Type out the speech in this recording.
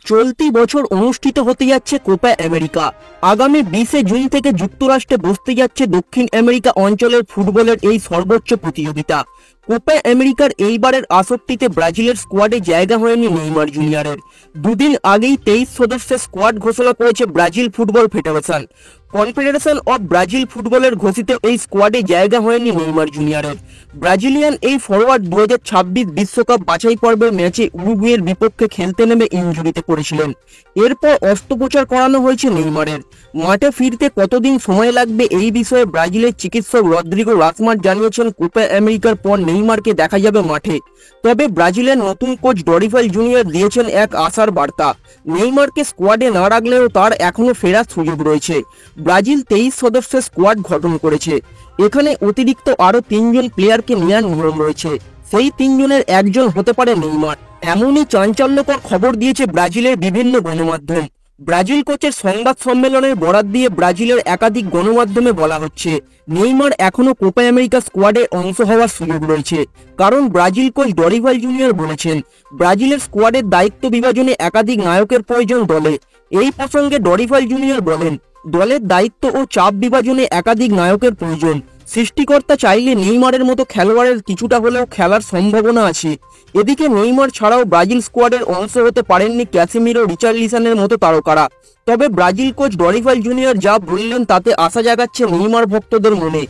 চলতি বছর অনুষ্ঠিত হতে যাচ্ছে কোপা আমেরিকা। আগামী 20 জুন থেকে যুক্তরাষ্ট্রে বসতে যাচ্ছে দক্ষিণ আমেরিকা অঞ্চলের ফুটবলের এই সর্বোচ্চ প্রতিযোগিতা। কোপা আমেরিকার এইবারের আসরটিতে ব্রাজিলের স্কোয়াডে জায়গা হয়নি নেইমার জুনিয়রের। দুদিন আগেই 23 সদস্যের স্কোয়াড ঘোষণা করেছে Brazil football federation. Confederation of Brazil ফুটবলের ঘোষিত এই স্কোয়াডে জায়গা হয়নি নেইমার জুনিয়রের। ব্রাজিলিয়ান এই ফরওয়ার্ড 2026 বিশ্বকাপ বাছাই পর্বের ম্যাচে উরুগুয়ের বিপক্ষে খেলতে নেমে ইনজুরিতে পড়েছিলেন। এরপর অস্ত্রোপচার করানো হয়েছে নেইমারের। মাঠে ফিরতে কতদিন সময় লাগবে এই বিষয়ে ব্রাজিলের চিকিৎসক রদ্রিগো রাসমাস জানিয়েছেন, কোপা আমেরিকার পর নেইমারকে দেখা যাবে মাঠে। তবে ব্রাজিলের নতুন কোচ ডরিফাল জুনিয়র দিয়েছেন এক আশার বার্তা। নেইমারকে স্কোয়াডে না রাখলেও তার এখনো ফেরার সুযোগ রয়েছে। ব্রাজিল 23 সদস্যের স্কোয়াড গঠন করেছে। এখানে অতিরিক্ত আরো 3 জন প্লেয়ারকে নেওয়ার নিয়ম রয়েছে। সেই 3 জনের একজন হতে পারে নেইমার। এমনই চাঞ্চল্যকর খবর দিয়েছে ব্রাজিলের বিভিন্ন গণমাধ্যম। ব্রাজিল কোচের সংবাদ সম্মেলনের বরাত দিয়ে ব্রাজিলের একাধিক গণমাধ্যমে বলা হচ্ছে, নেইমার এখনো কোপা আমেরিকা স্কোয়াডে অংশ হওয়ার সুযোগ রয়েছে। কারণ ব্রাজিল কোচ ডরিফাল জুনিয়র বলেছেন, ব্রাজিলের স্কোয়াডের দায়িত্ব বিভাজনে একাধিক নায়কের প্রয়োজন দলে। এই প্রসঙ্গে ডরিফাল জুনিয়র বলেন, দলের দায়িত্ব ও চাপ বিভাজনে একাধিক নায়কের প্রয়োজন। সৃষ্টিকর্তা চাইলে নেইমারের মতো খেলোয়াড়ের কিছুটা হলেও খেলার সম্ভাবনা আছে। এদিকে নেইমার ছাড়াও ব্রাজিল স্কোয়াডের অংশ হতে পারেননি ক্যাসিমিরো, রিচার্লিসনের মতো তারকারা। তবে ব্রাজিল কোচ ডরিফাল জুনিয়র যা বললেন তাতে আশা জাগাচ্ছে নেইমার ভক্তদের মনে।